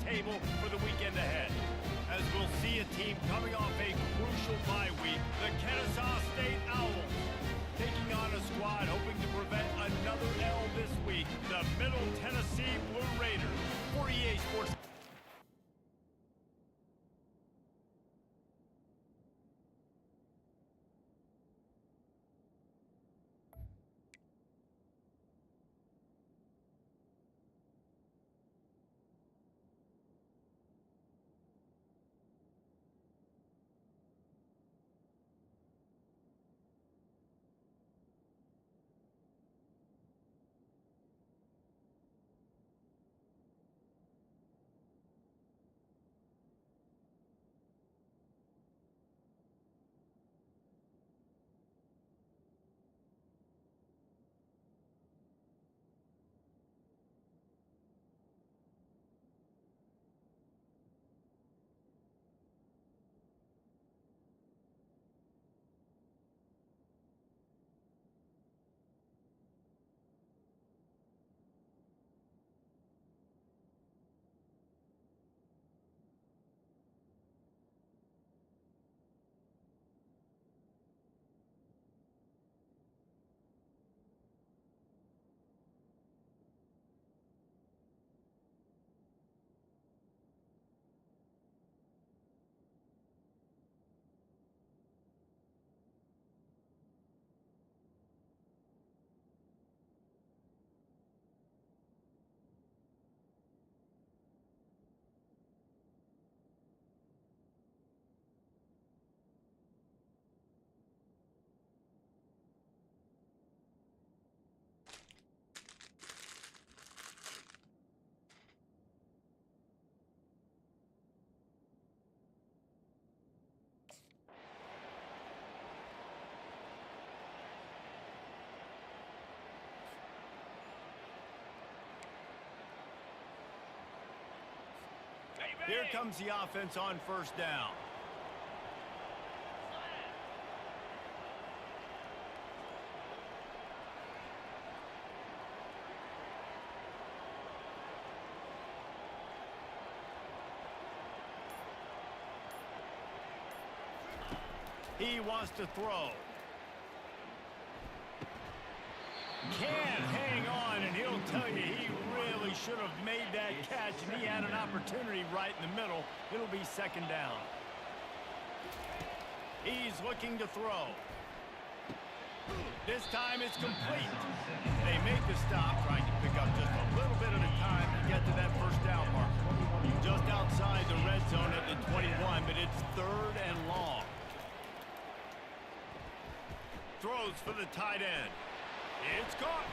table for the weekend ahead. As we'll see a team coming off a crucial bye week, the Kennesaw State Owls, taking on a squad hoping to prevent another L this week, the Middle Tennessee Blue Raiders. For EA Sports. Here comes the offense on first down. He wants to throw. Can't hang on, and he'll tell you he really should have made that catch, and he had an opportunity right in the middle. It'll be second down. He's looking to throw. This time it's complete. They make the stop, trying to pick up just a little bit at a time to get to that first down mark. Just outside the red zone at the 21, but it's third and long. Throws for the tight end. It's caught.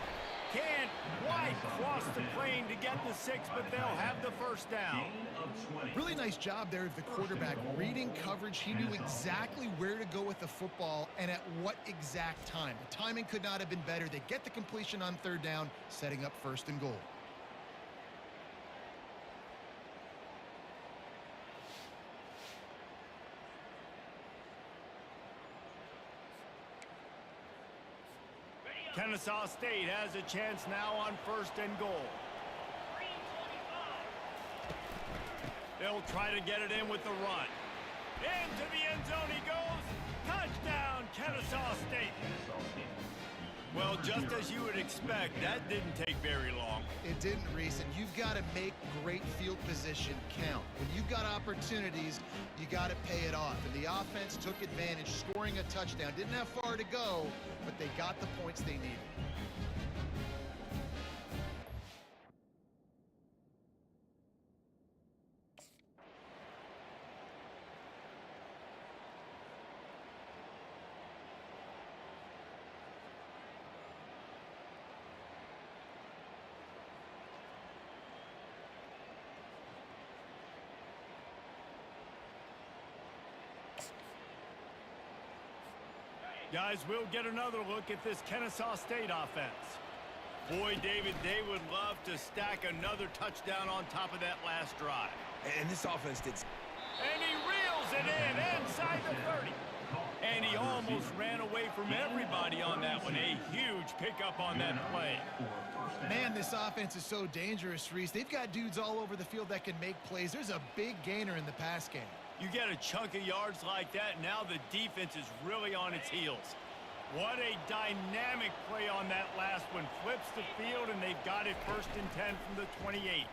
Can't quite cross the plane to get the 6, but they'll have the first down. Really nice job there of the quarterback. Reading coverage, he knew exactly where to go with the football and at what exact time. The timing could not have been better. They get the completion on third down, setting up first and goal. Kennesaw State has a chance now on first and goal. They'll try to get it in with the run. Into the end zone he goes. Touchdown, Kennesaw State. Well, just as you would expect, that didn't take very long. It didn't, Reese, and you've got to make great field position count. When you've got opportunities, you got to pay it off. And the offense took advantage, scoring a touchdown. Didn't have far to go, but they got the points they needed. Guys, we'll get another look at this Kennesaw State offense. Boy, David, they would love to stack another touchdown on top of that last drive. And this offense did. And he reels it in inside the 30. And he almost ran away from everybody on that one. A huge pickup on that play. Man, this offense is so dangerous, Reese. They've got dudes all over the field that can make plays. There's a big gainer in the pass game. You get a chunk of yards like that, now the defense is really on its heels. What a dynamic play on that last one. Flips the field, and they've got it 1st and 10 from the 28.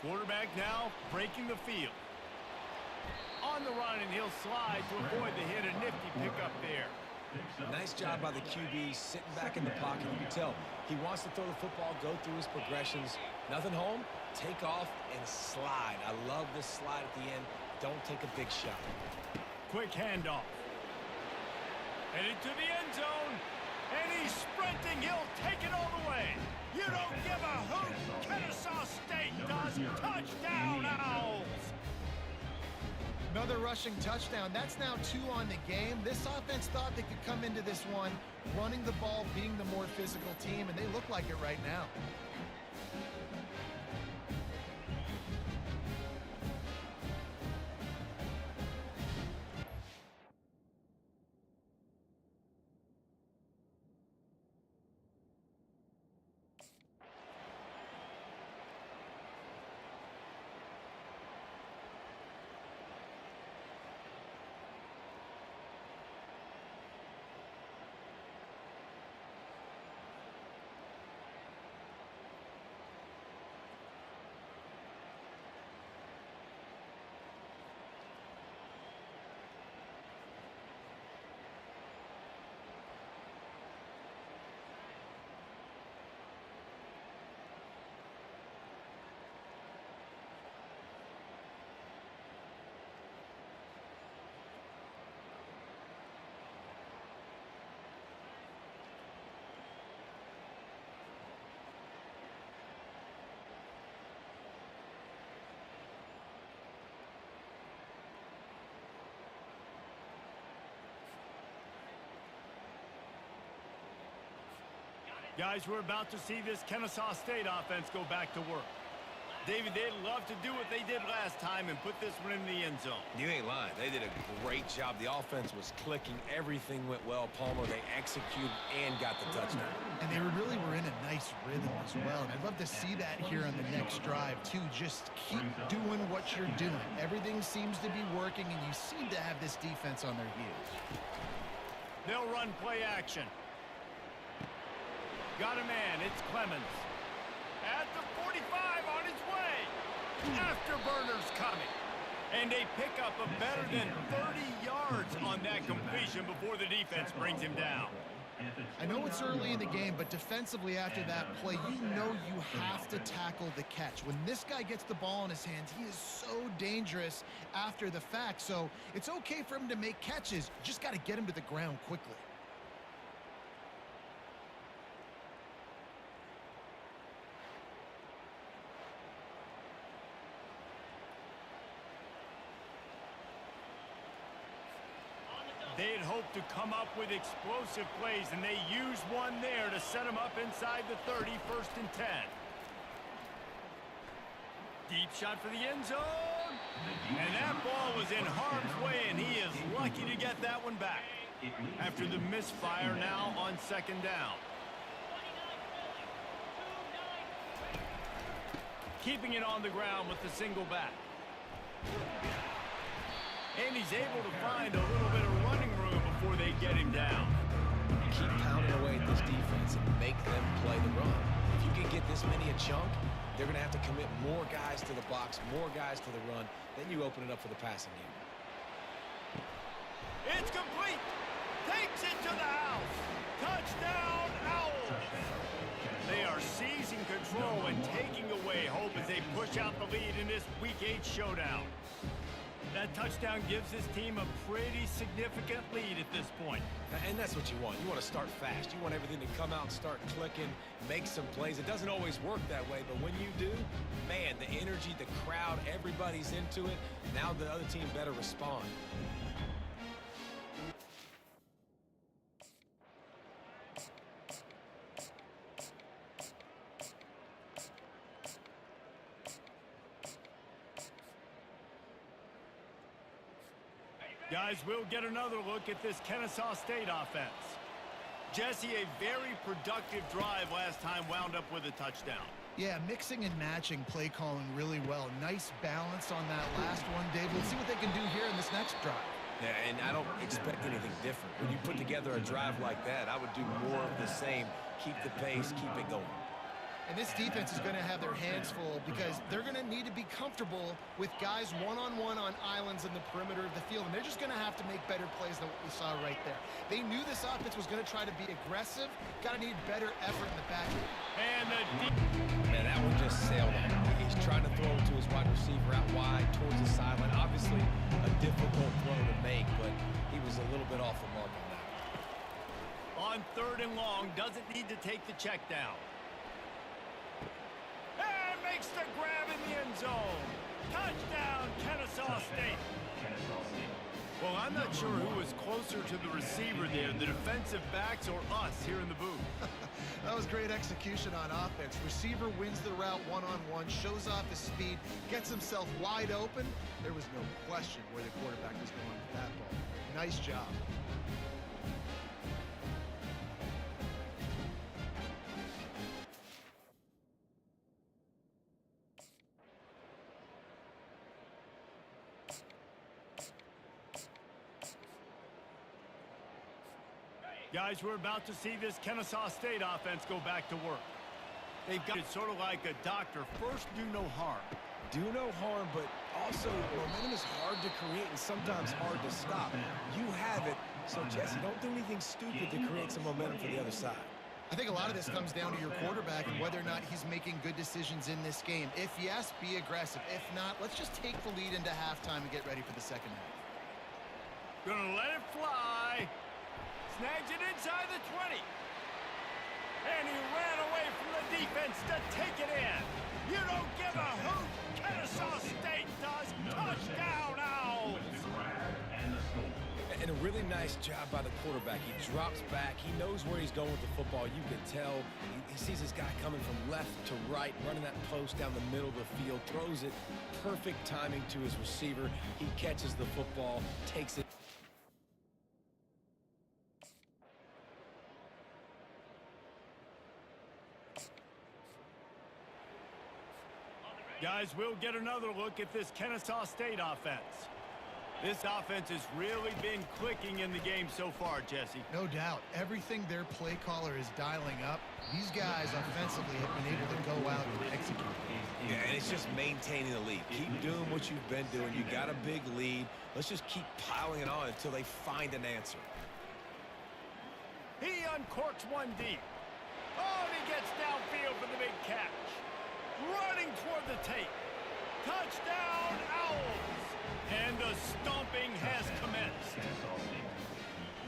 Quarterback now breaking the field. On the run, and he'll slide to avoid the hit. A nifty pickup there. Nice job by the QB, sitting back in the pocket. You can tell he wants to throw the football, go through his progressions. Nothing home, take off and slide. I love this slide at the end. Don't take a big shot. Quick handoff. Headed to the end zone, and he's sprinting. He'll take it all the way. You don't give a hoot. Kennesaw State does. Touchdown, Owls. Another rushing touchdown. That's now 2 on the game. This offense thought they could come into this one running the ball, being the more physical team, and they look like it right now. Guys, we're about to see this Kennesaw State offense go back to work. David, they'd love to do what they did last time and put this one in the end zone. You ain't lying. They did a great job. The offense was clicking. Everything went well. Palmer, they executed and got the touchdown. And they really were in a nice rhythm as well. And I'd love to see that here on the next drive, too. Just keep doing what you're doing. Everything seems to be working, and you seem to have this defense on their heels. They'll run play action. Got a man. It's Clemens. At the 45 on his way. Afterburner's coming. And they pick up a better than 30 yards on that completion before the defense brings him down. I know it's early in the game, but defensively after that play, you know you have to tackle the catch. When this guy gets the ball in his hands, he is so dangerous after the fact. So it's okay for him to make catches. You just got to get him to the ground quickly. They had hoped to come up with explosive plays, and they used one there to set them up inside the 30, 1st and 10. Deep shot for the end zone. And that ball was in harm's way, and he is lucky to get that one back. After the misfire now on 2nd down. Keeping it on the ground with the single back. And he's able to find a little bit of running room before they get him down. Keep pounding away at this defense and make them play the run. If you can get this many a chunk, they're going to have to commit more guys to the box, more guys to the run. Then you open it up for the passing game. It's complete. Takes it to the house. Touchdown, Owls. They are seizing control and taking away hope as they push out the lead in this Week 8 showdown. That touchdown gives his team a pretty significant lead at this point. And that's what you want. You want to start fast. You want everything to come out and start clicking, make some plays. It doesn't always work that way, but when you do, man, the energy, the crowd, everybody's into it. Now the other team better respond. Guys, we'll get another look at this Kennesaw State offense. Jesse, a very productive drive last time wound up with a touchdown. Yeah, mixing and matching play calling really well. Nice balance on that last one, Dave. Let's see what they can do here in this next drive. Yeah, and I don't expect anything different. When you put together a drive like that, I would do more of the same. Keep the pace, keep it going. And this defense is going to have their hands full because they're going to need to be comfortable with guys one-on-one on islands in the perimeter of the field. And they're just going to have to make better plays than what we saw right there. They knew this offense was going to try to be aggressive. Got to need better effort in the back. And man, that one just sailed on. He's trying to throw it to his wide receiver out wide towards the sideline. Obviously, a difficult throw to make, but he was a little bit off the mark on that. on 3rd and long, doesn't need to take the check down. And makes the grab in the end zone. Touchdown, Kennesaw State. Well, I'm not sure who was closer to the receiver there, the defensive backs or us here in the booth. That was great execution on offense. Receiver wins the route one-on-one, shows off his speed, gets himself wide open. There was no question where the quarterback was going with that ball. Nice job. Guys, we're about to see this Kennesaw State offense go back to work. They've got it sort of like a doctor. First, do no harm. Do no harm, but also momentum is hard to create and sometimes hard to stop. You have it, so Jesse, don't do anything stupid to create some momentum for the other side. I think a lot of this comes down to your quarterback and whether or not he's making good decisions in this game. If yes, be aggressive. If not, let's just take the lead into halftime and get ready for the second half. Gonna let it fly. Snags it inside the 20. And he ran away from the defense to take it in. You don't give a hoot. Kennesaw State does. Touchdown, Owls. And a really nice job by the quarterback. He drops back. He knows where he's going with the football. You can tell. He sees this guy coming from left to right, running that post down the middle of the field, throws it. Perfect timing to his receiver. He catches the football, takes it. Guys, we'll get another look at this Kennesaw State offense. This offense has really been clicking in the game so far, Jesse. No doubt. Everything their play caller is dialing up, these guys offensively have been able to go out and execute. Yeah, and it's just maintaining the lead. Keep doing what you've been doing. You got a big lead. Let's just keep piling it on until they find an answer. He uncorks one deep. Oh, and he gets downfield for the big catch. Running toward the tape. Touchdown, Owls! And the stomping has commenced.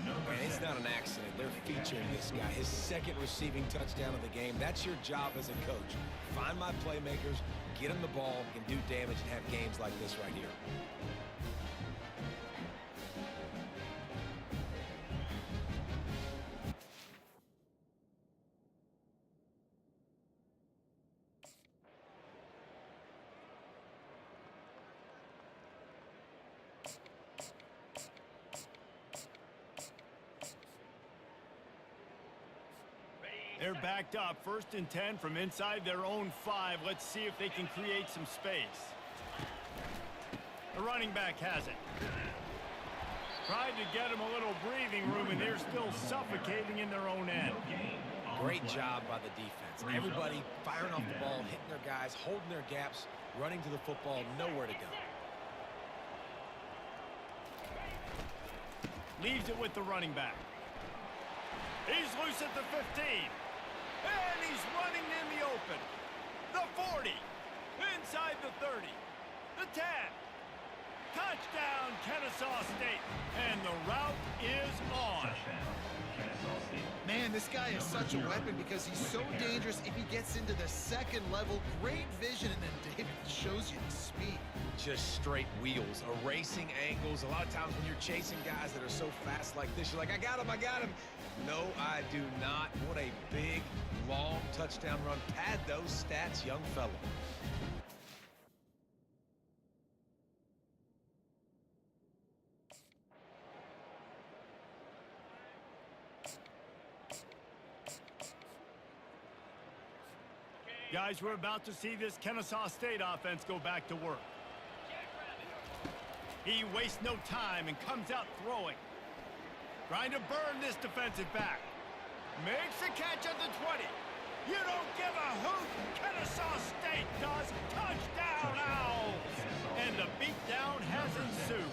Man, it's not an accident. They're featuring this guy. His second receiving touchdown of the game. That's your job as a coach. Find my playmakers, get them the ball, and do damage and have games like this right here. They're backed up, 1st and 10 from inside their own 5. Let's see if they can create some space. The running back has it. Tried to get him a little breathing room, and they're still suffocating in their own end. Great job by the defense. Everybody firing off the ball, hitting their guys, holding their gaps, running to the football, nowhere to go. Leaves it with the running back. He's loose at the 15. And he's running in the open. The 40. Inside the 30. The 10. Touchdown, Kennesaw State. And the route is on. Man, this guy is such a weapon because he's so dangerous if he gets into the second level. Great vision, and then David shows you the speed. Just straight wheels, erasing angles. A lot of times when you're chasing guys that are so fast like this, you're like, I got him, I got him. No, I do not. What a big, long touchdown run. Pad those stats, young fella. Guys, we're about to see this Kennesaw State offense go back to work. He wastes no time and comes out throwing. Trying to burn this defensive back. Makes a catch at the 20. You don't give a hoot. Kennesaw State does. Touchdown, Owls! And the beatdown has ensued.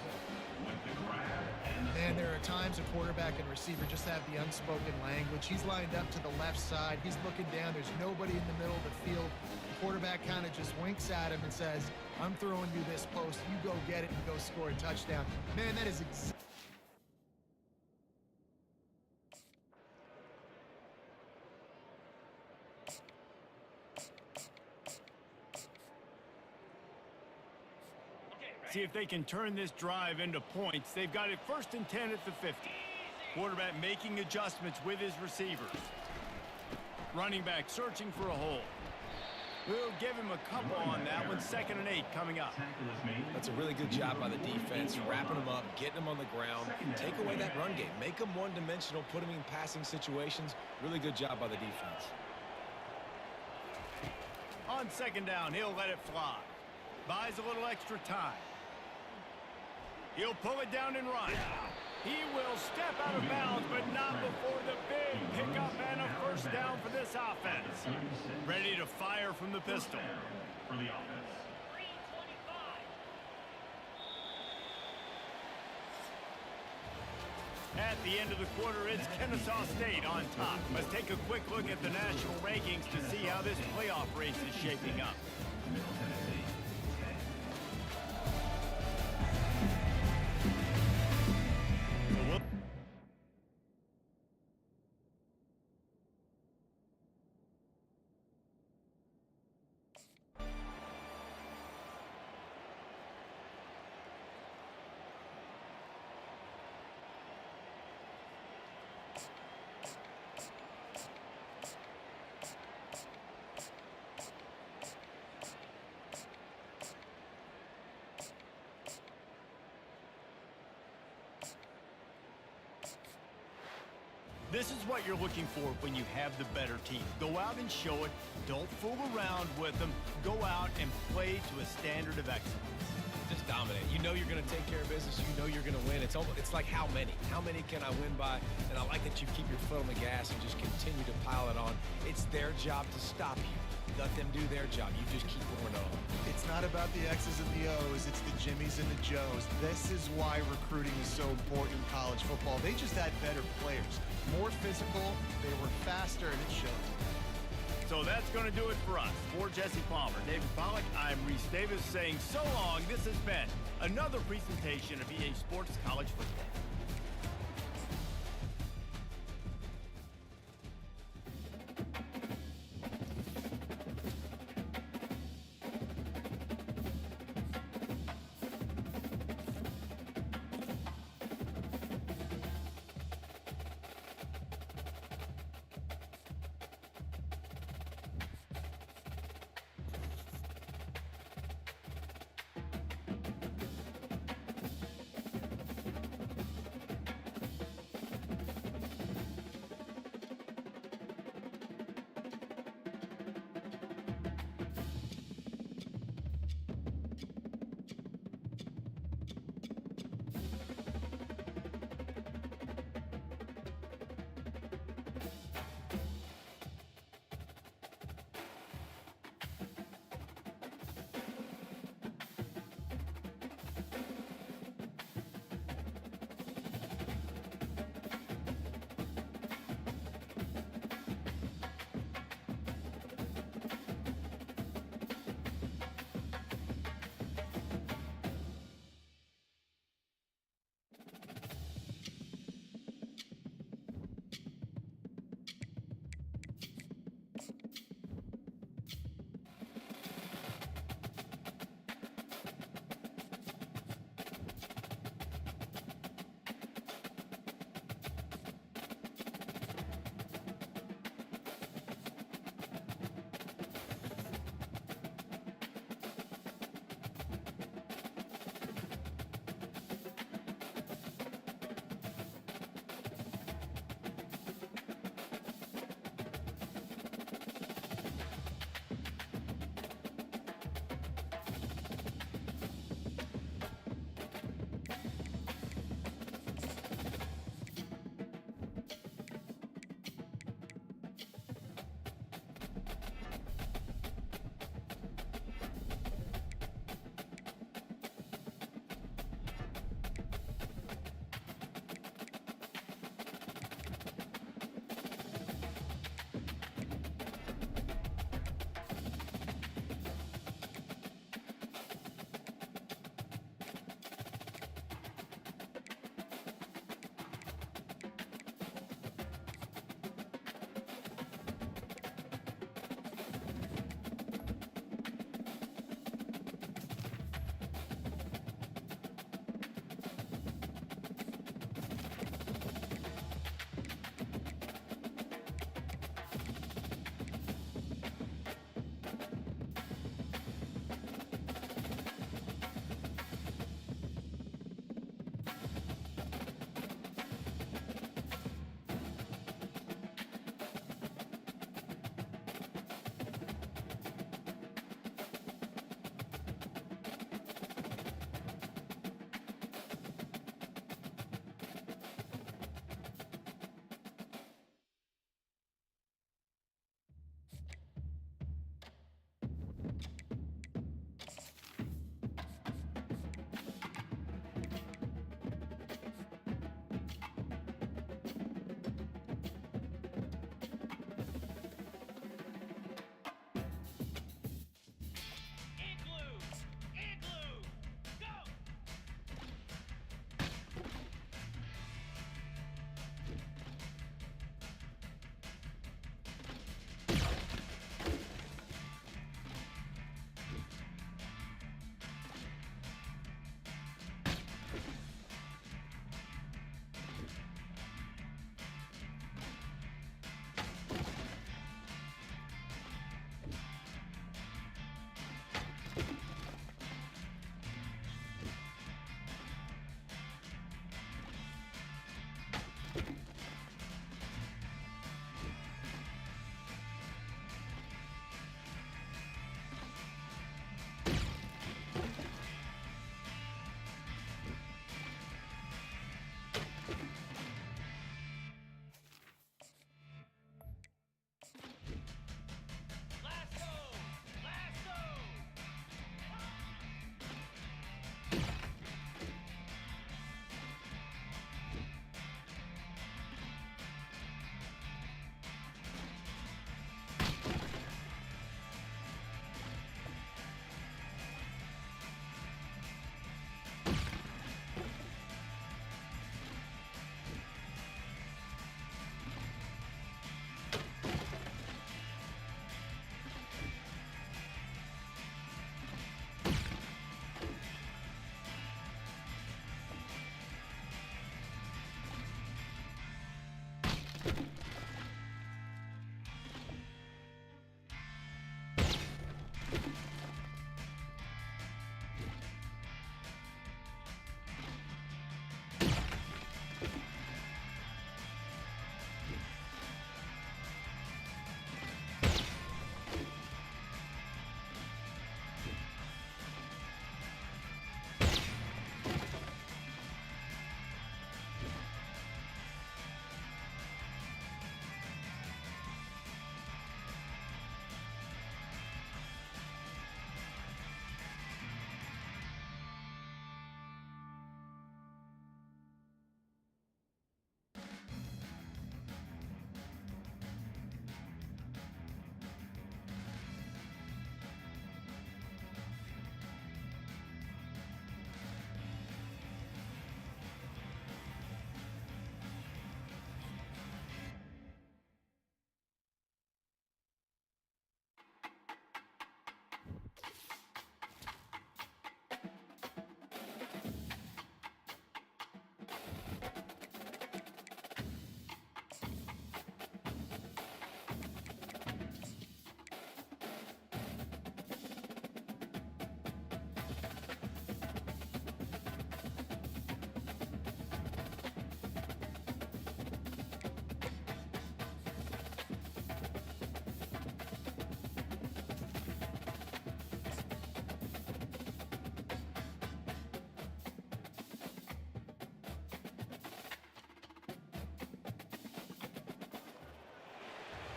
Man, there are times a quarterback and receiver just have the unspoken language. He's lined up to the left side. He's looking down. There's nobody in the middle of the field. The quarterback kind of just winks at him and says, I'm throwing you this post. You go get it and go score a touchdown. Man, that is exactly... See if they can turn this drive into points. They've got it 1st and 10 at the 50. Quarterback making adjustments with his receivers. Running back searching for a hole. We'll give him a couple on that one. 2nd and 8 coming up. That's a really good job by the defense, wrapping them up, getting them on the ground. Take away that run game. Make them one-dimensional, put them in passing situations. Really good job by the defense. On 2nd down, he'll let it fly. Buys a little extra time. He'll pull it down and run. He will step out of bounds, but not before the big pickup and a 1st down for this offense. Ready to fire from the pistol. For the offense. At the end of the quarter, it's Kennesaw State on top. Let's take a quick look at the national rankings to see how this playoff race is shaping up. This is what you're looking for when you have the better team. Go out and show it. Don't fool around with them. Go out and play to a standard of excellence. Just dominate. You know you're going to take care of business. You know you're going to win. It's like how many? How many can I win by? And I like that you keep your foot on the gas and just continue to pile it on. It's their job to stop you. Let them do their job. You just keep going on. It's not about the X's and the O's. It's the Jimmies and the Joes. This is why recruiting is so important in college football. They just had better players. More physical, they were faster, and it showed. So that's going to do it for us. For Jesse Palmer, David Pollack, I'm Reese Davis saying so long. This has been another presentation of EA Sports College Football.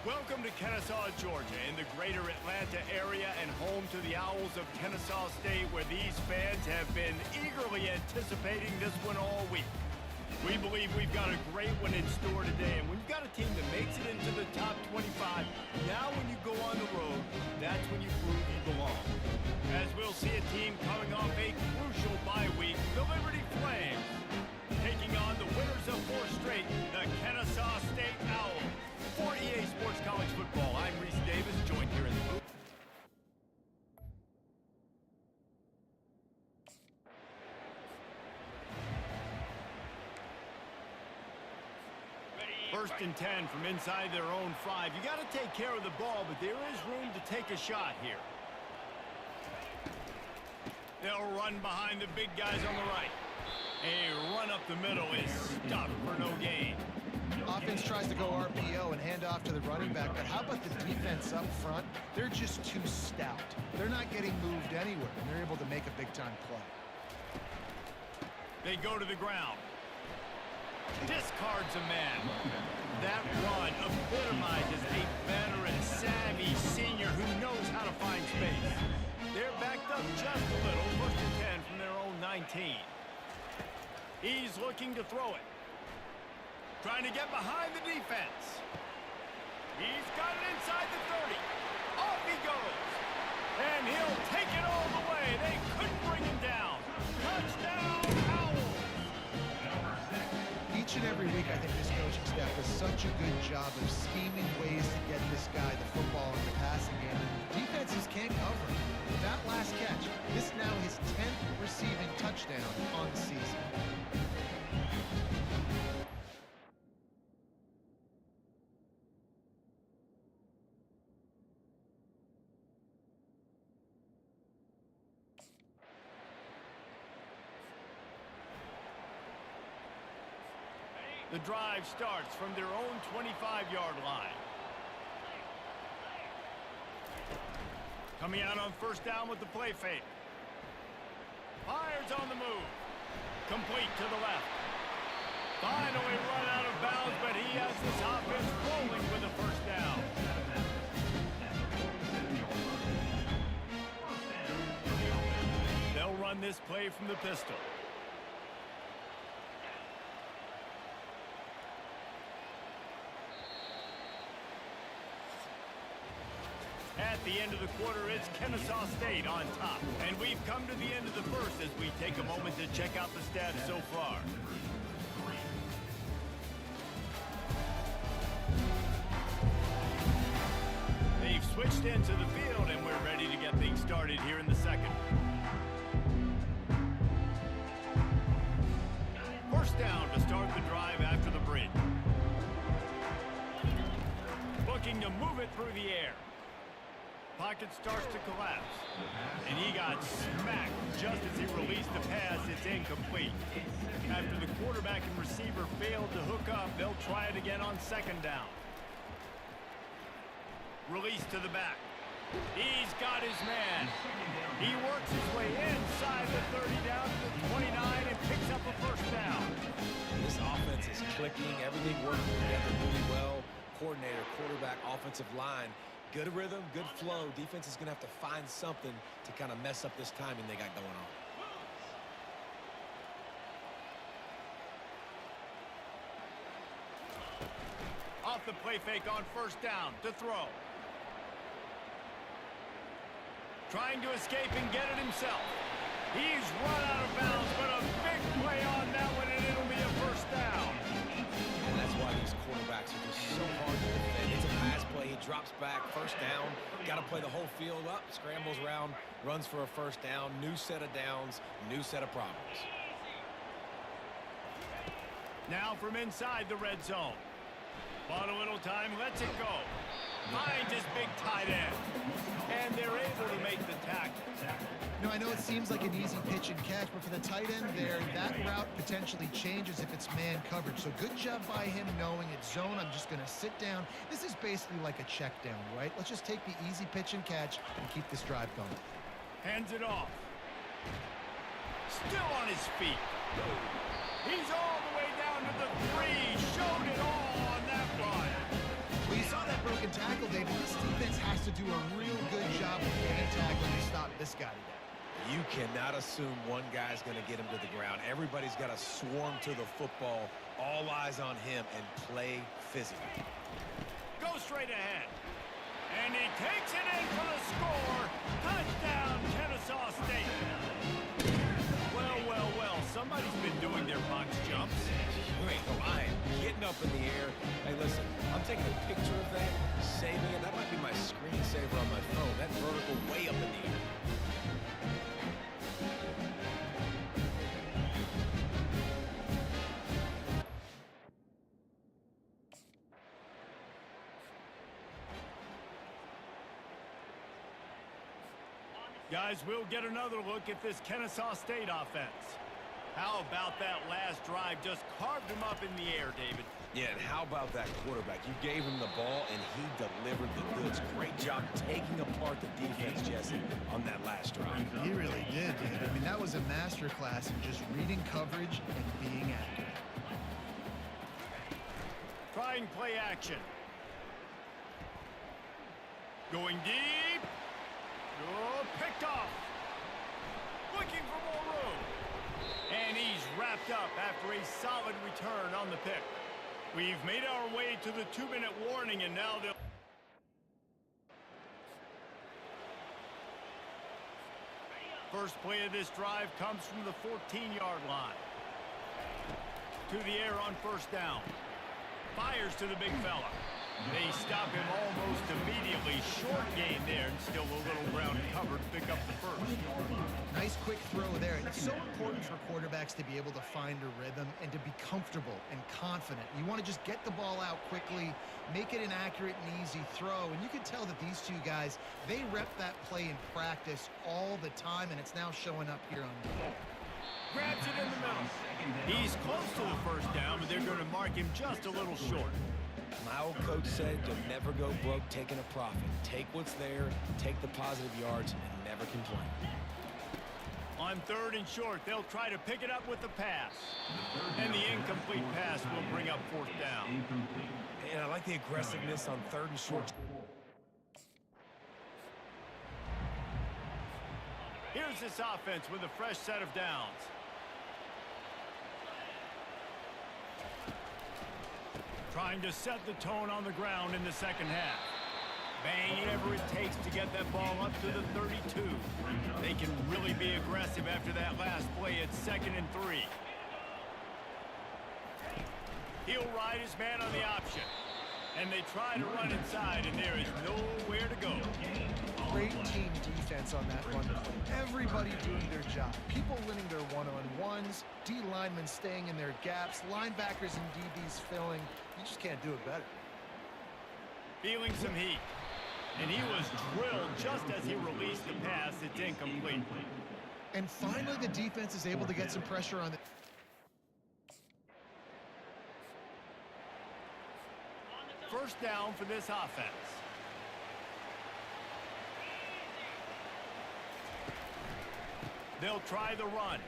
Welcome to Kennesaw, Georgia, in the greater Atlanta area and home to the Owls of Kennesaw State, where these fans have been eagerly anticipating this one all week. We believe we've got a great one in store today, and when you've got a team that makes it into the top 25, now when you go on the road, that's when you prove you belong. As we'll see a team coming off a crucial bye week, the Liberty Flames, taking on the winners of 4 straight, the Kennesaw State Owls. For EA Sports College Football, I'm Reese Davis, joined here in the booth. First and 10 from inside their own 5. You got to take care of the ball, but there is room to take a shot here. They'll run behind the big guys on the right. A run up the middle is stopped for no gain. Offense tries to go RPO and hand off to the running back, but how about the defense up front? They're just too stout. They're not getting moved anywhere, and they're able to make a big-time play. They go to the ground. Discards a man. That run epitomizes a veteran, savvy senior who knows how to find space. They're backed up just a little, first and 10 from their own 19. He's looking to throw it. Trying to get behind the defense. He's got it inside the 30. Off he goes. And he'll take it all the way. They couldn't bring him down. Touchdown, Owls. Each and every week, I think this coaching staff does such a good job of scheming ways to get this guy the football in the passing game. And defenses can't cover him. With that last catch, this is now his 10th receiving touchdown on the season. The drive starts from their own 25-yard line. Coming out on first down with the play fake. Fires on the move. Complete to the left. Finally run out of bounds, but he has this offense rolling with a first down. They'll run this play from the pistol. At the end of the quarter, it's Kennesaw State on top. And we've come to the end of the first as we take a moment to check out the stats so far. They've switched into the field, and we're ready to get things started here in the second. First down to start the drive after the bridge. Looking to move it through the air. Pocket starts to collapse. And he got smacked just as he released the pass. It's incomplete. After the quarterback and receiver failed to hook up, they'll try it again on second down. Release to the back. He's got his man. He works his way inside the 30 down to the 29 and picks up a first down. This offense is clicking. Everything working together really well. Coordinator, quarterback, offensive line. Good rhythm, good flow. Defense is going to have to find something to kind of mess up this timing they got going on. Off the play fake on first down to throw. Trying to escape and get it himself. He's run out of bounds, but a big play on that one, and it'll be a first down. And that's why these quarterbacks are just so hard to defend. It's a pass play. He drops back, first down. Got to play the whole field up, scrambles around, runs for a first down. New set of downs, new set of problems. Now from inside the red zone. Bought a little time, lets it go. Finds his big tight end. And they're able to make the tackle. You know, I know it seems like an easy pitch and catch, but for the tight end there, that route potentially changes if it's man coverage. So good job by him knowing it's zone. I'm just going to sit down. This is basically like a check down, right? Let's just take the easy pitch and catch and keep this drive going. Hands it off. Still on his feet. He's all the way down to the 3. Showed it all on that run. Well, you saw that broken tackle, David. This defense has to do a real good job of getting tackling to stop this guy today. You cannot assume one guy's going to get him to the ground. Everybody's got to swarm to the football, all eyes on him, and play physical. Go straight ahead. And he takes it in for the score. Touchdown, Kennesaw State. Well, well, well. Somebody's been doing their box jumps. You ain't lying. Getting up in the air. Hey, listen, I'm taking a picture of that, saving it. That might be my screensaver on my phone. That vertical way up in the air. Guys, we'll get another look at this Kennesaw State offense. How about that last drive? Just carved him up in the air, David. Yeah, and how about that quarterback? You gave him the ball, and he delivered the goods. Great job taking apart the defense, Jesse, on that last drive. He really did, David. I mean, that was a masterclass in just reading coverage and being accurate. Trying play action. Going deep. Oh, picked off. Looking for more room. And he's wrapped up after a solid return on the pick. We've made our way to the 2-minute warning, and now they'll... First play of this drive comes from the 14-yard line. To the air on first down. Fires to the big fella. They stop him almost immediately. Short gain there, and still a little ground covered to pick up the first. Nice quick throw there. And it's so important for quarterbacks to be able to find a rhythm and to be comfortable and confident. You want to just get the ball out quickly, make it an accurate and easy throw. And you can tell that these two guys, they rep that play in practice all the time, and it's now showing up here on the field. Grabs it in the middle. He's close to the first down, but they're going to mark him just a little short. My old coach said you'll never go broke taking a profit. Take what's there, take the positive yards, and never complain. On third and short, they'll try to pick it up with the pass. And the incomplete pass will bring up fourth down. And I like the aggressiveness on third and short. Here's this offense with a fresh set of downs. Trying to set the tone on the ground in the second half. Bang whatever it takes to get that ball up to the 32. They can really be aggressive after that last play at 2nd and 3. He'll ride his man on the option. And they try to run inside, and there is nowhere to go. Great team defense on that run. Everybody doing their job. People winning their one-on-ones, D linemen staying in their gaps, linebackers and DBs filling. You just can't do it better. Feeling some heat. And he was drilled just as he released the pass. It's incomplete. And finally, the defense is able to get some pressure on the... First down for this offense. They'll try the run.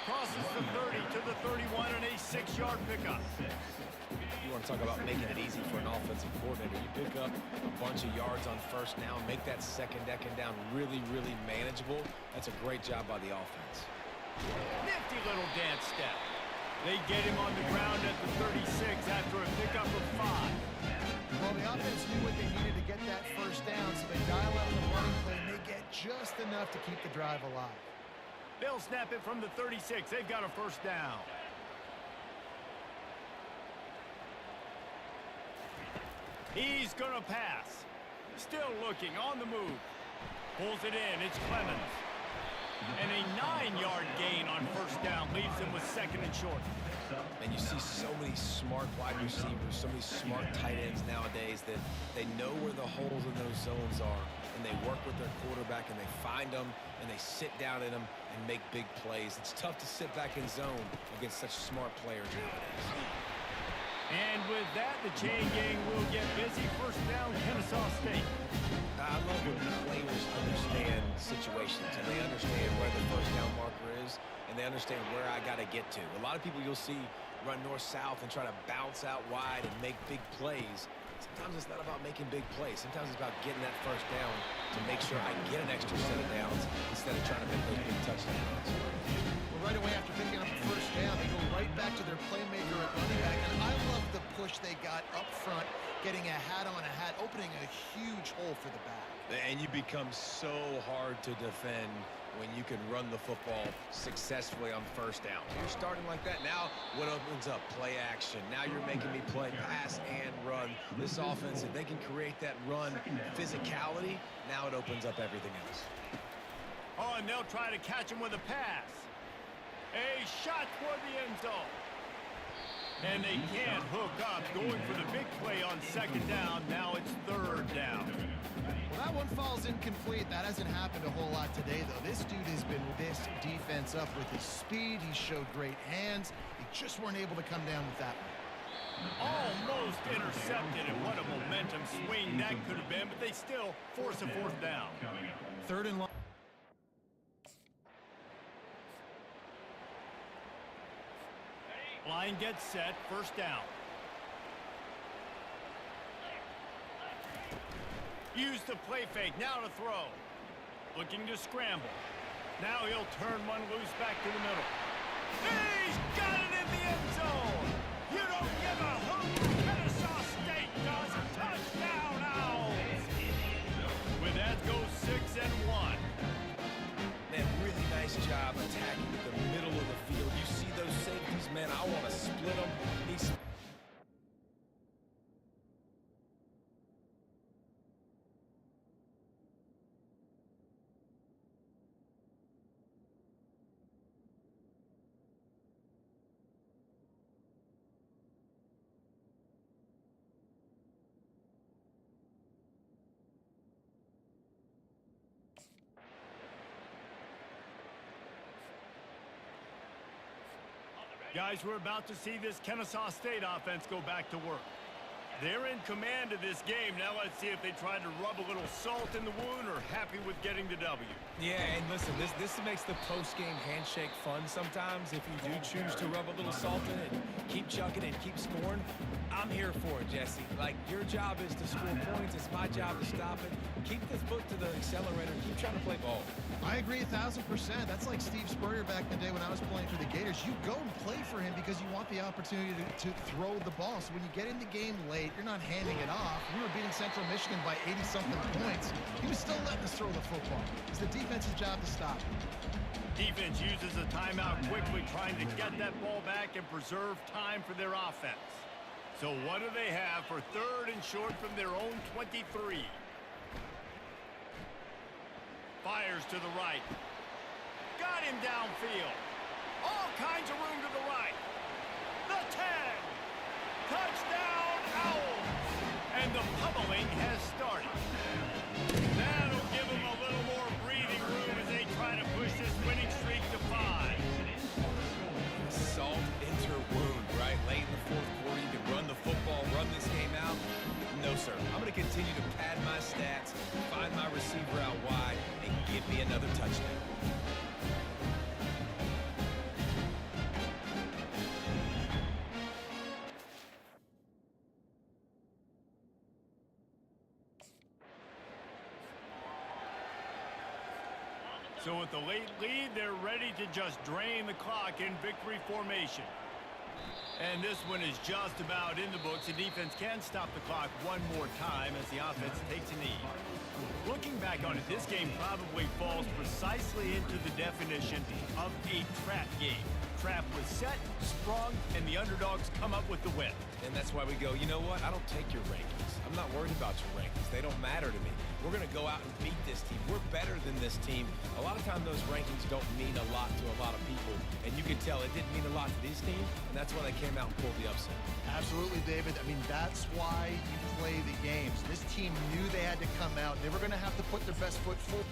Crosses the 30 to the 31 and a 6-yard pickup. You want to talk about making it easy for an offensive coordinator. You pick up a bunch of yards on first down, make that second down really, really manageable. That's a great job by the offense. Nifty little dance step. They get him on the ground at the 36 after a pickup of 5. Well, the offense knew what they needed to get that first down, so they dial up the running play, and they get just enough to keep the drive alive. They'll snap it from the 36. They've got a first down. He's going to pass. Still looking, on the move. Pulls it in. It's Clemens. And a 9-yard gain on first down leaves him with 2nd and short. And you see so many smart wide receivers, so many smart tight ends nowadays that they know where the holes in those zones are, and they work with their quarterback, and they find them, and they sit down in them and make big plays. It's tough to sit back in zone against such smart players nowadays. And with that, the chain gang will get busy. First down, Kennesaw State. I love when players understand situations and they understand where the first down marker is and they understand where I got to get to. A lot of people you'll see run north-south and try to bounce out wide and make big plays. Sometimes it's not about making big plays. Sometimes it's about getting that first down to make sure I get an extra set of downs instead of trying to make those big touchdowns. Well, right away after picking up the first down, they go right back to their playmaker at running back. And I love the push they got up front, getting a hat on a hat, opening a huge hole for the back. And you become so hard to defend when you can run the football successfully on first down. You're starting like that. Now what opens up? Play action. Now you're making me play pass and run. This offense, if they can create that run physicality, now it opens up everything else. Oh, and they'll try to catch him with a pass. A shot toward the end zone. And they can't hook up, going for the big play on second down. Now it's third down. Well, that one falls incomplete. That hasn't happened a whole lot today, though. This dude has been this defense up with his speed. He showed great hands. They just weren't able to come down with that one. Almost intercepted, and what a momentum swing that could have been, but they still force a fourth down. Third and long. Line gets set, first down. Use the play fake, now to throw. Looking to scramble. Now he'll turn one loose back to the middle. He's got it in the end zone! You don't give a hoot! Kennesaw State does. Touchdown, Owls! With that goes 6-1. Man, really nice job attacking the middle of the field. You see those safeties, man, I want to split them. Guys, we're about to see this Kennesaw State offense go back to work. They're in command of this game. Now let's see if they try to rub a little salt in the wound or happy with getting the W. Yeah, and listen, this makes the post-game handshake fun sometimes. If you do choose to rub a little salt in it and keep chucking and keep scoring, I'm here for it, Jesse. Like, your job is to score points. It's my job to stop it. Keep the foot to the accelerator. Keep trying to play ball. I agree 1,000%. That's like Steve Spurrier back in the day when I was playing for the Gators. You go and play for him because you want the opportunity to throw the ball. So when you get in the game late, you're not handing it off. We were beating Central Michigan by 80-something points. He was still letting us throw the football. It's the defense's job to stop. Defense uses a timeout quickly, trying to get that ball back and preserve time for their offense. So what do they have for third and short from their own 23? Fires to the right. Got him downfield. All kinds of room to the right. The 10. Touchdown, Owls. And the pummeling has started. That'll give them a little more breathing room as they try to push this winning streak to 5. Salt into wound, right? Late in the fourth quarter, you can run the football, run this game out. No, sir. I'm going to continue to pad my stats, find my receiver out wide, and give me another touchdown. So with the late lead, they're ready to just drain the clock in victory formation. And this one is just about in the books. The defense can stop the clock one more time as the offense takes a knee. Looking back on it, this game probably falls precisely into the definition of a trap game. Trap was set, sprung, and the underdogs come up with the win. And that's why we go, you know what? I don't take your rankings. I'm not worried about your rankings. They don't matter to me. We're going to go out and beat this team. We're better than this team. A lot of times those rankings don't mean a lot to a lot of people. And you can tell it didn't mean a lot to this team. And that's why they came out and pulled the upset. Absolutely, David. I mean, that's why you play the games. This team knew they had to come out. They were going to have to put their best foot forward.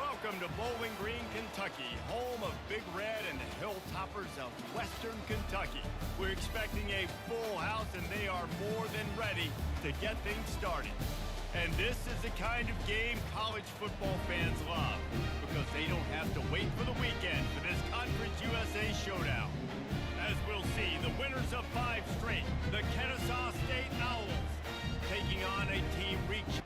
Welcome to Bowling Green, Kentucky, home of Big Red and the Hilltoppers of Western Kentucky. We're expecting a full house, and they are more than ready to get things started. And this is the kind of game college football fans love, because they don't have to wait for the weekend for this Conference USA showdown. As we'll see, the winners of 5 straight, the Kennesaw State Owls, taking on a team reaching.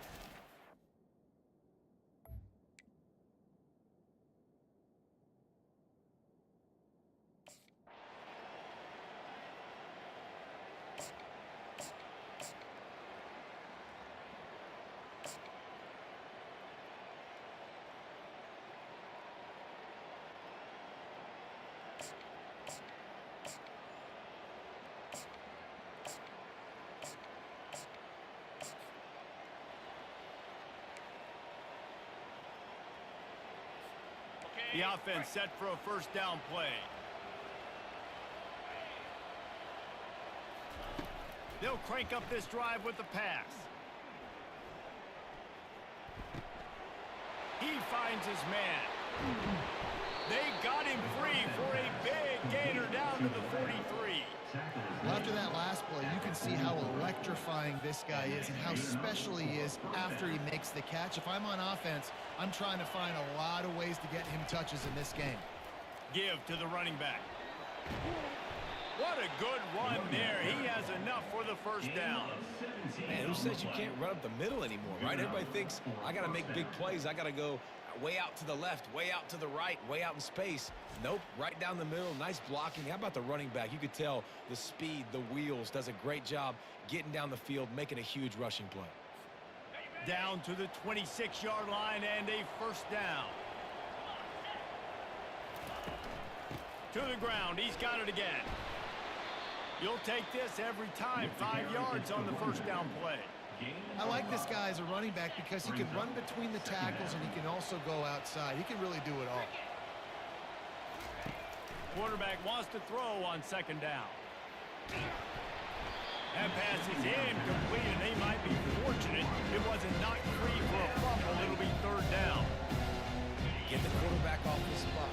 The offense set for a first down play. They'll crank up this drive with the pass. He finds his man. They got him free for a big gainer down to the 43. Well, after that last play, you can see how electrifying this guy is and how special he is after he makes the catch. If I'm on offense, I'm trying to find a lot of ways to get him touches in this game. Give to the running back. What a good run there. He has enough for the first down. Man, who says you can't run up the middle anymore, right? Everybody thinks, I got to make big plays. I got to go way out to the left, way out to the right, way out in space. Nope, right down the middle. Nice blocking. How about the running back? You could tell the speed, the wheels, does a great job getting down the field, making a huge rushing play. Down to the 26-yard line and a first down. To the ground. He's got it again. You'll take this every time. 5 yards on the first down play. I like this guy as a running back because he can run between the tackles and he can also go outside. He can really do it all. Quarterback wants to throw on second down. That pass is incomplete, and they might be fortunate it wasn't knocked free for a fumble. It'll be third down. Get the quarterback off the spot.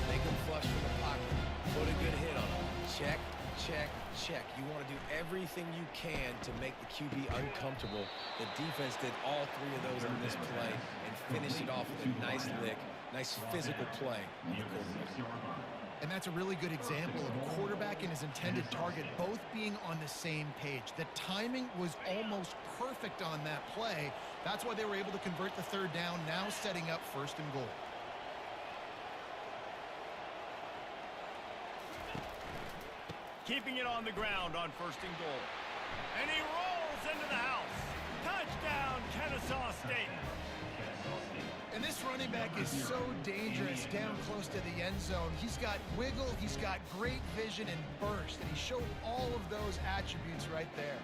Make him flush from the pocket. Put a good hit on him. Check, check, check. You want to do everything you can to make the QB uncomfortable. The defense did all 3 of those in this play and finished it off with a nice lick, nice physical play on the quarterback. And that's a really good example of a quarterback and his intended target both being on the same page. The timing was almost perfect on that play. That's why they were able to convert the third down, now setting up first and goal. Keeping it on the ground on first and goal. And he rolls into the house. Touchdown, Kennesaw State. And this running back is so dangerous down close to the end zone. He's got wiggle, he's got great vision and burst, and he showed all of those attributes right there.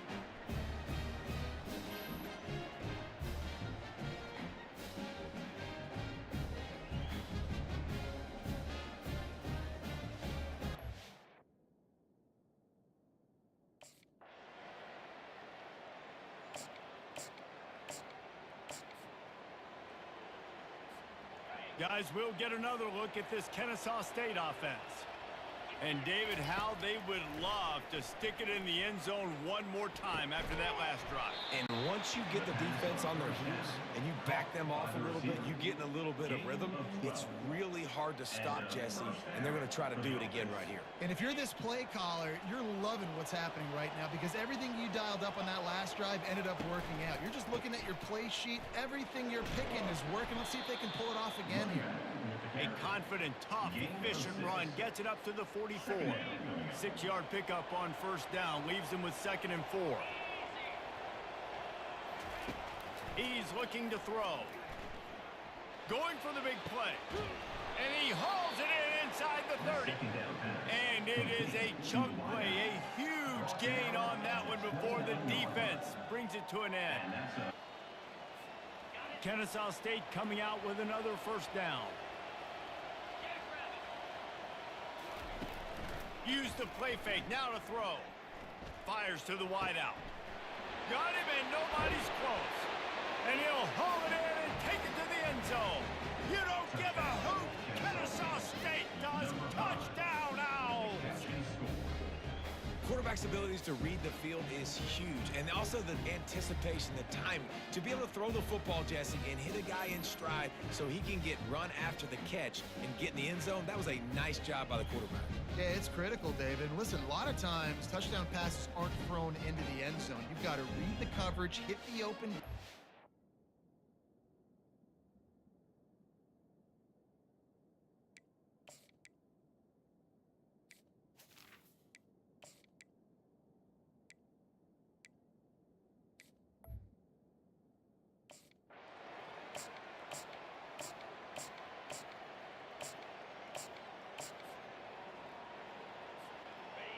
Guys, we'll get another look at this Kennesaw State offense. And David, how they would love to stick it in the end zone one more time after that last drive. And once you get the defense on their heels and you back them off a little bit, you get in a little bit of rhythm, it's really hard to stop, Jesse, and they're going to try to do it again right here. And if you're this play caller, you're loving what's happening right now because everything you dialed up on that last drive ended up working out. You're just looking at your play sheet. Everything you're picking is working. Let's see if they can pull it off again here. A confident, tough, efficient run gets it up to the 44. 6-yard pickup on first down leaves him with 2nd and 4. He's looking to throw. Going for the big play. And he hauls it in inside the 30. And it is a chunk play, a huge gain on that one before the defense brings it to an end. Kennesaw State coming out with another first down. Use the play fake, now to throw. Fires to the wideout. Got him and nobody's close. And he'll haul it in and take it to the end zone. You don't quarterback's abilities to read the field is huge, and also the anticipation, the timing. To be able to throw the football, Jesse, and hit a guy in stride so he can get run after the catch and get in the end zone, that was a nice job by the quarterback. Yeah, it's critical, David. Listen, a lot of times, touchdown passes aren't thrown into the end zone. You've got to read the coverage, hit the open.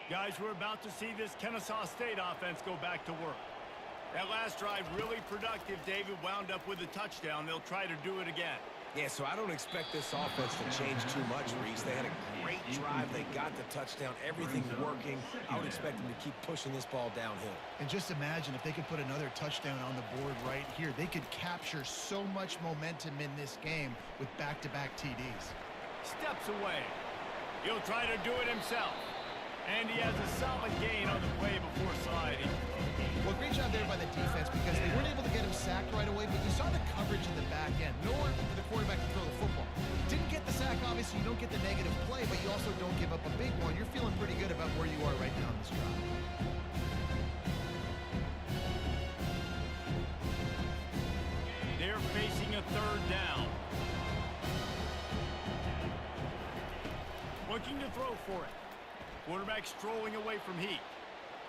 Guys, we're about to see this Kennesaw State offense go back to work. That last drive really productive. David wound up with a touchdown. They'll try to do it again. Yeah, so I don't expect this offense to change too much, Reese. They had a great drive. They got the touchdown. Everything's working. I would expect them to keep pushing this ball downhill. And just imagine if they could put another touchdown on the board right here. They could capture so much momentum in this game with back-to-back TDs. Steps away. He'll try to do it himself. And he has a solid gain on the play before sliding. Well, great job there by the defense because they weren't able to get him sacked right away, but you saw the coverage in the back end. Nowhere for the quarterback to throw the football. Didn't get the sack, obviously. You don't get the negative play, but you also don't give up a big one. You're feeling pretty good about where you are right now in this drive. They're facing a third down. Looking to throw for it. Quarterback strolling away from heat.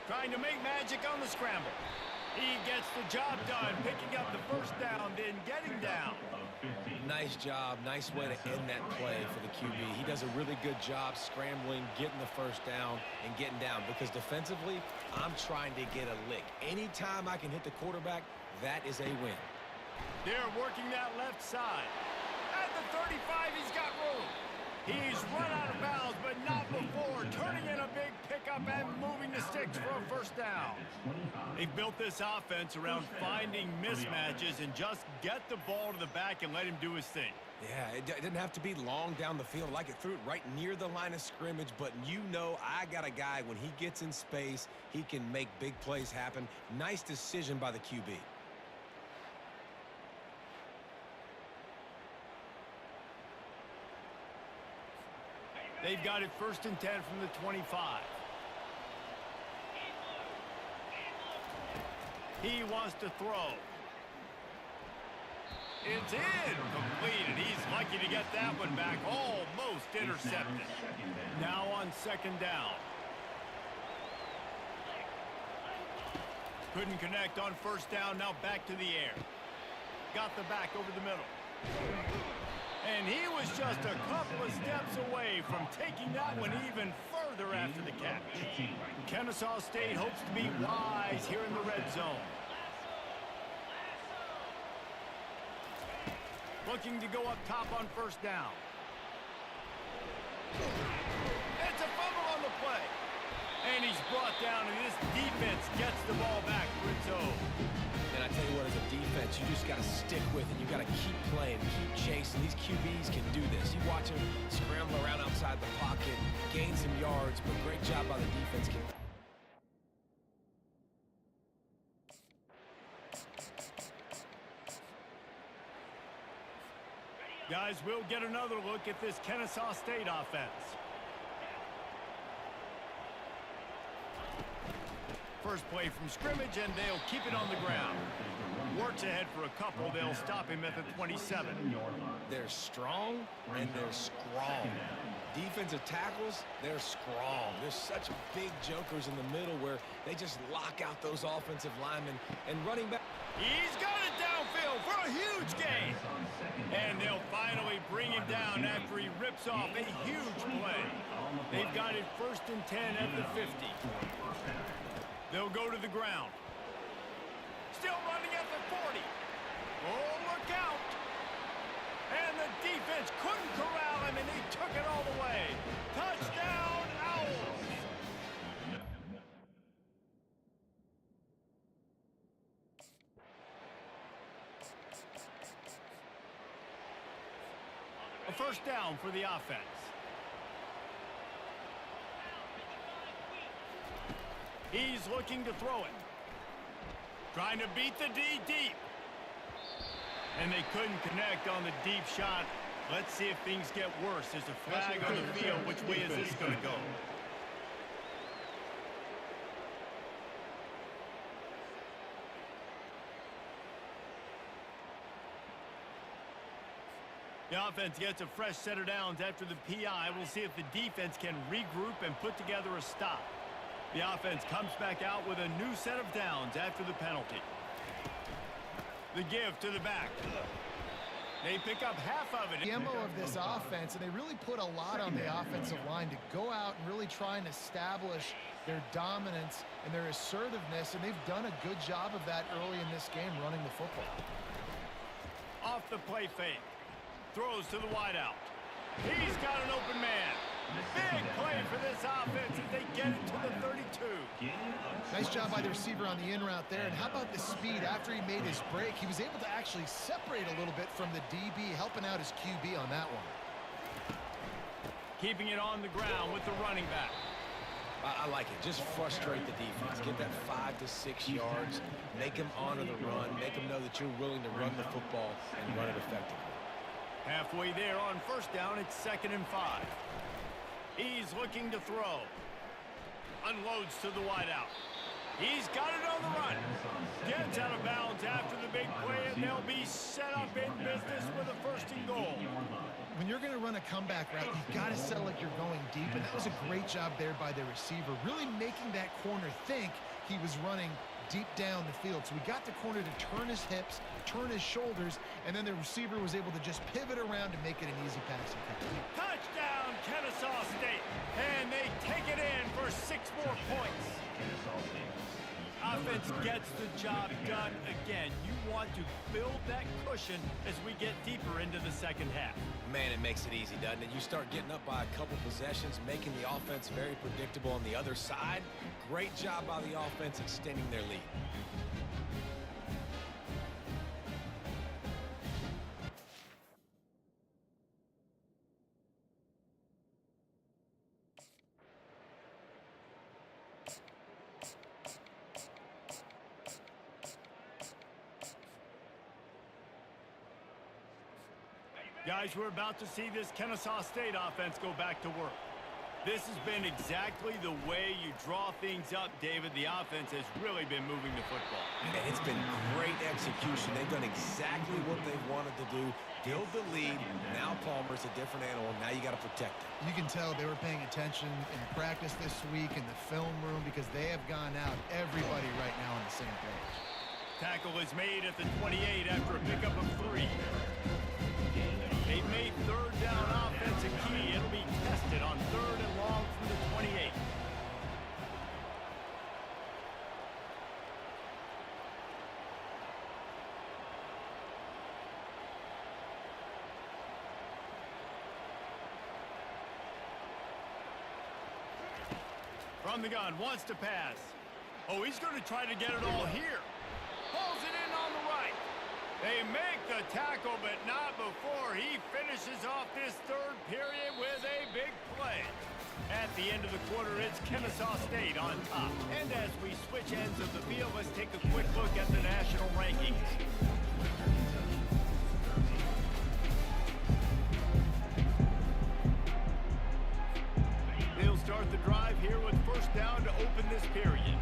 Trying to make magic on the scramble. He gets the job done, picking up the first down, then getting down. Nice job. Nice way to end that play for the QB. He does a really good job scrambling, getting the first down, and getting down. Because defensively, I'm trying to get a lick. Anytime I can hit the quarterback, that is a win. They're working that left side. At the 35, he's got room. He's run out of bounds, but not before. Turning in a big pickup and moving the sticks for a first down. They've built this offense around finding mismatches and just get the ball to the back and let him do his thing. Yeah, it didn't have to be long down the field. Like it threw it right near the line of scrimmage, but you know I got a guy, when he gets in space, he can make big plays happen. Nice decision by the QB. They've got it 1st and 10 from the 25. He wants to throw. It's in. Completed. He's lucky to get that one back. Almost intercepted. Now on 2nd down. Couldn't connect on 1st down. Now back to the air. Got the back over the middle. And he was just a couple of steps away from taking that one even further after the catch. Kennesaw State hopes to be wise here in the red zone. Looking to go up top on 1st down. It's a fumble on the play. And he's brought down, and this defense gets the ball back for its own. And I tell you what, as a defense, you just got to stick with it. You got to keep playing, keep chasing. These QBs can do this. You watch them scramble around outside the pocket, gain some yards, but great job by the defense. Guys, we'll get another look at this Kennesaw State offense. First play from scrimmage, and they'll keep it on the ground. Works ahead for a couple. They'll stop him at the 27. They're strong, and they're strong. Defensive tackles, they're strong. There's such big jokers in the middle where they just lock out those offensive linemen. And running back. He's got it downfield for a huge gain. And they'll finally bring him down after he rips off a huge play. They've got it 1st and 10 at the 50. They'll go to the ground. Still running at the 40. Oh, look out. And the defense couldn't corral him, and he took it all the way. Touchdown, Owls. A 1st down for the offense. He's looking to throw it. Trying to beat the D deep. And they couldn't connect on the deep shot. Let's see if things get worse. There's a flag on the field. Which way is this going to go? The offense gets a fresh set of downs after the PI. We'll see if the defense can regroup and put together a stop. The offense comes back out with a new set of downs after the penalty. The give to the back. They pick up half of it. The MO of this offense, and they really put a lot on the offensive line to go out and really try and establish their dominance and their assertiveness, and they've done a good job of that early in this game running the football. Off the play fake. Throws to the wideout. He's got an open man. Big play for this offense as they get it to the 32. Nice job by the receiver on the in route there. And how about the speed? After he made his break, he was able to actually separate a little bit from the DB, helping out his QB on that one. Keeping it on the ground with the running back. I like it. Just frustrate the defense. Get that 5 to 6 yards. Make them honor the run. Make them know that you're willing to run the football and run it effectively. Halfway there on first down, it's 2nd and 5. He's looking to throw. Unloads to the wideout. He's got it on the run. Gets out of bounds after the big play, and they'll be set up in business with a 1st and goal. When you're going to run a comeback route, you've got to sell like you're going deep, and that was a great job there by the receiver, really making that corner think he was running deep down the field. So we got the corner to turn his hips, turn his shoulders, and then the receiver was able to just pivot around and make it an easy pass. Touchdown, Kennesaw State. And they take it in for 6 more points. Offense gets the job done again. You want to build that cushion as we get deeper into the 2nd half. Man, it makes it easy, doesn't it? You start getting up by a couple possessions, making the offense very predictable on the other side. Great job by the offense extending their lead. Guys, we're about to see this Kennesaw State offense go back to work. This has been exactly the way you draw things up, David. The offense has really been moving the football. And it's been great execution. They've done exactly what they wanted to do. Build the lead. Now Palmer's a different animal. Now you got to protect him. You can tell they were paying attention in practice this week in the film room because they have gone out, everybody right now on the same page. Tackle is made at the 28 after a pickup of 3. They've made 3rd down offense a key. It'll be tested on 3rd and long from the 28. From the gun, wants to pass. Oh, he's going to try to get it all here. Pulls it in on the right. They make the tackle, but not before he finishes off this 3rd period with a big play. At the end of the quarter, it's Kennesaw State on top. And as we switch ends of the field, let's take a quick look at the national rankings. They'll start the drive here with 1st down to open this period.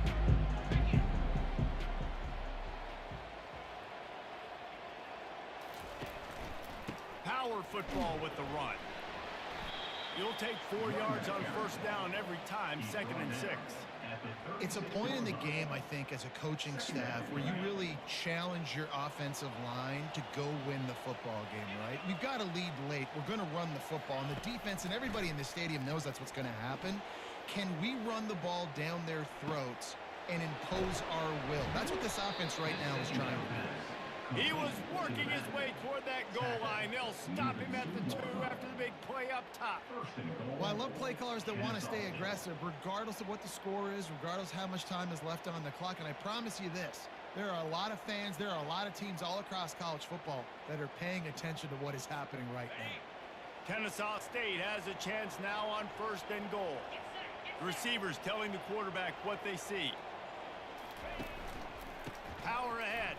Power football with the run. You'll take 4 yards on 1st down every time, 2nd and 6. It's a point in the game, I think, as a coaching staff where you really challenge your offensive line to go win the football game, right? We've got to lead late. We're going to run the football. And the defense and everybody in the stadium knows that's what's going to happen. Can we run the ball down their throats and impose our will? That's what this offense right now is trying to do. He was working his way toward that goal line. They'll stop him at the 2 after the big play up top. Well, I love play callers that want to stay aggressive, regardless of what the score is, regardless how much time is left on the clock. And I promise you this, there are a lot of fans, there are a lot of teams all across college football that are paying attention to what is happening right now. Kennesaw State has a chance now on 1st and goal. The receiver's telling the quarterback what they see. Power ahead.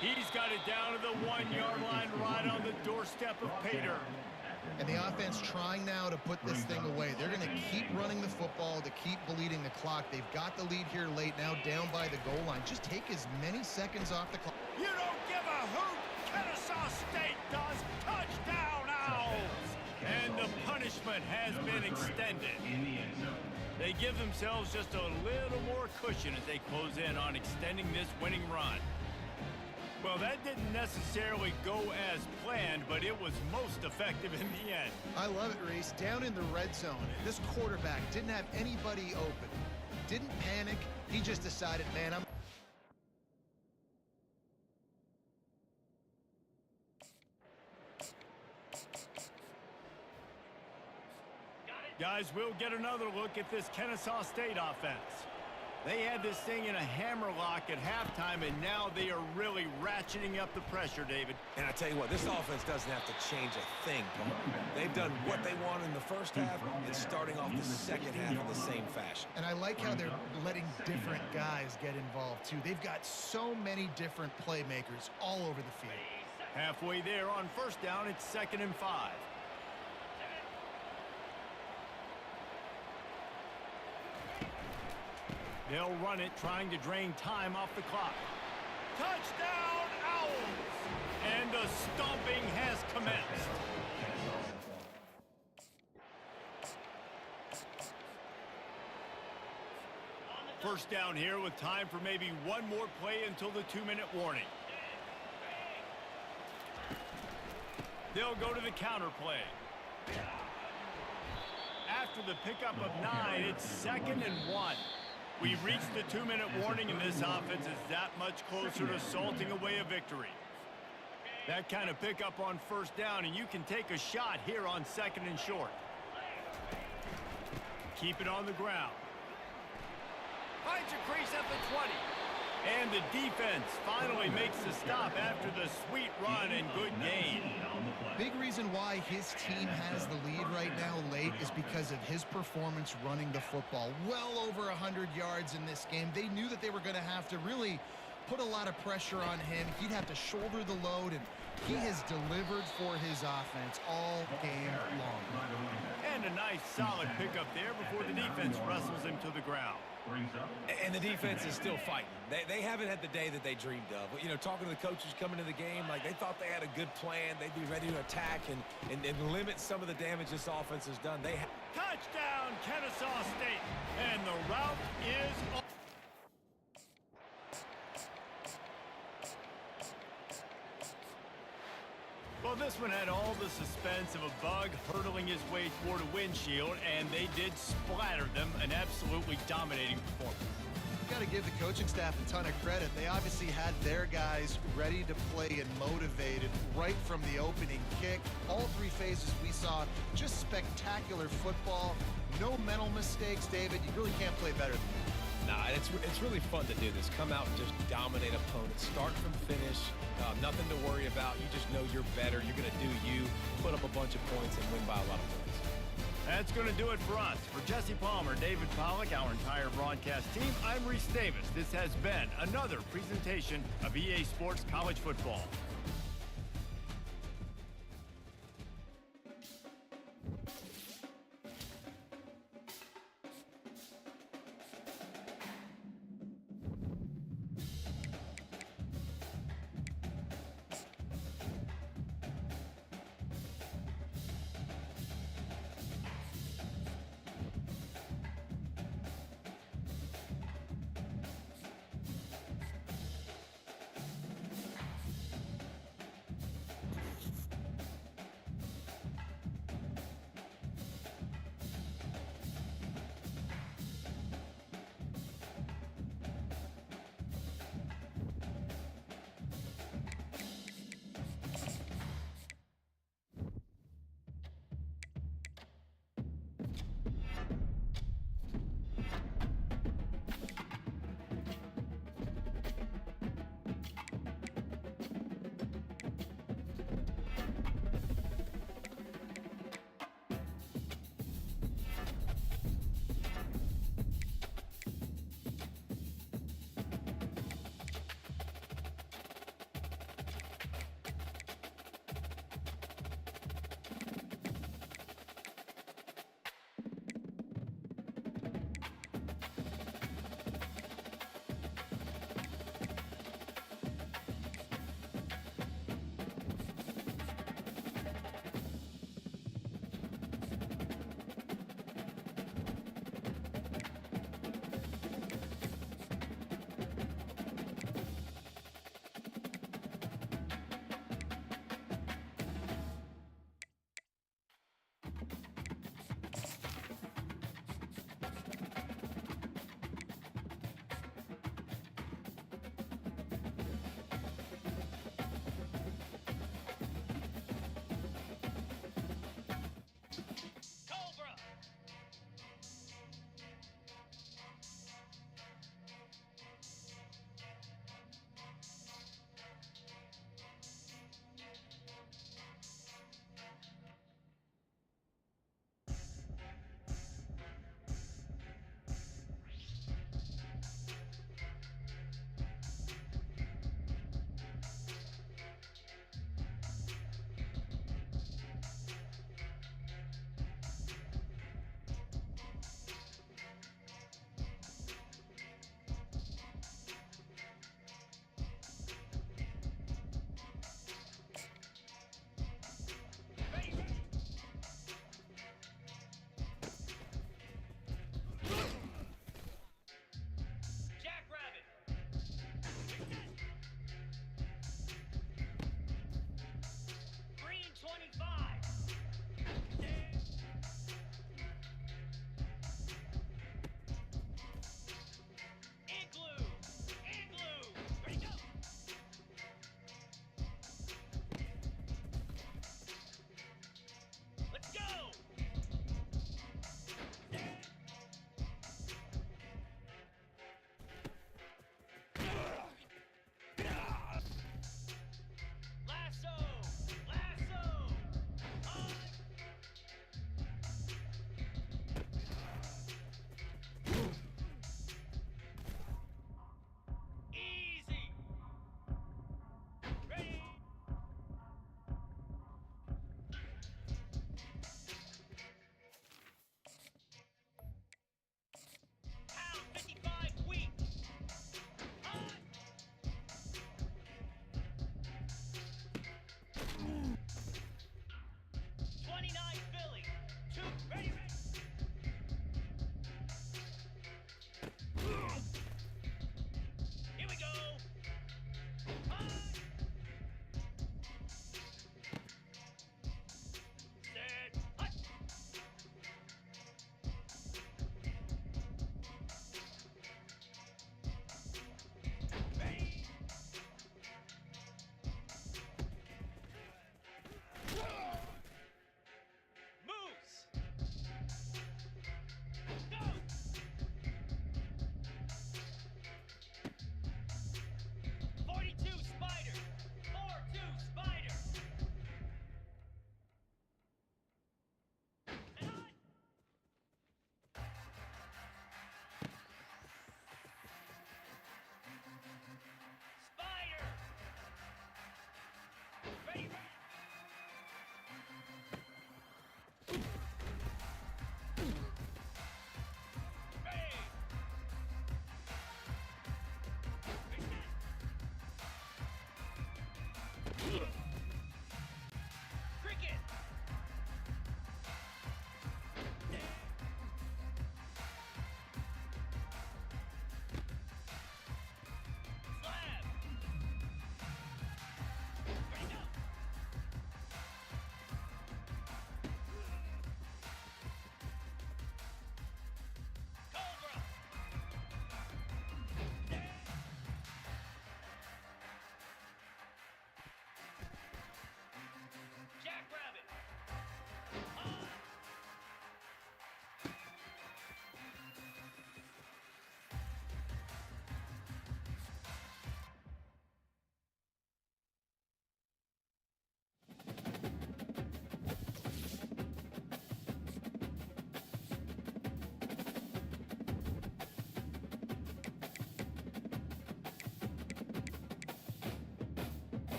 He's got it down to the 1-yard line right on the doorstep of Pater. And the offense trying now to put this thing away. They're going to keep running the football to keep bleeding the clock. They've got the lead here late, now down by the goal line. Just take as many seconds off the clock. You don't give a hoot. Kennesaw State does. Touchdown, Owls! And the punishment has been extended. They give themselves just a little more cushion as they close in on extending this winning run. Well, that didn't necessarily go as planned, but it was most effective in the end. I love it, Reese. Down in the red zone, this quarterback didn't have anybody open. Didn't panic. He just decided, man, I'm... Guys, we'll get another look at this Kennesaw State offense. They had this thing in a hammerlock at halftime, and now they are really ratcheting up the pressure, David. And I tell you what, this offense doesn't have to change a thing, Paul. They've done what they wanted in the first half and starting off the second half in the same fashion. And I like how they're letting different guys get involved, too. They've got so many different playmakers all over the field. Halfway there on first down, it's 2nd and 5. They'll run it, trying to drain time off the clock. Touchdown, Owls! And the stomping has commenced. First down here with time for maybe one more play until the 2-minute warning. They'll go to the counter play. After the pickup of 9, it's 2nd and 1. We've reached the 2-minute warning, and this offense is that much closer to salting away a victory. That kind of pickup on first down, and you can take a shot here on 2nd and short. Keep it on the ground. Finds a crease at the 20. And the defense finally makes the stop after the sweet run and good gain. Big reason why his team has the lead right now late is because of his performance running the football. Well over 100 yards in this game. They knew that they were going to have to really put a lot of pressure on him. He'd have to shoulder the load, and he has delivered for his offense all game long. And a nice solid pickup there before the defense wrestles him to the ground. And the defense is still fighting. They haven't had the day that they dreamed of. You know, talking to the coaches coming into the game, like they thought they had a good plan. They'd be ready to attack and limit some of the damage this offense has done. Touchdown, Kennesaw State. And the route is on. Well, this one had all the suspense of a bug hurtling his way toward a windshield, and they did splatter them, an absolutely dominating performance. Got to give the coaching staff a ton of credit. They obviously had their guys ready to play and motivated right from the opening kick. All 3 phases we saw, just spectacular football. No mental mistakes, David. You really can't play better than that. Nah, it's really fun to do this. Come out and just dominate opponents. Start from finish. Nothing to worry about. You just know you're better. You're going to do you, put up a bunch of points, and win by a lot of points. That's going to do it for us. For Jesse Palmer, David Pollack, our entire broadcast team, I'm Reese Davis. This has been another presentation of EA Sports College Football.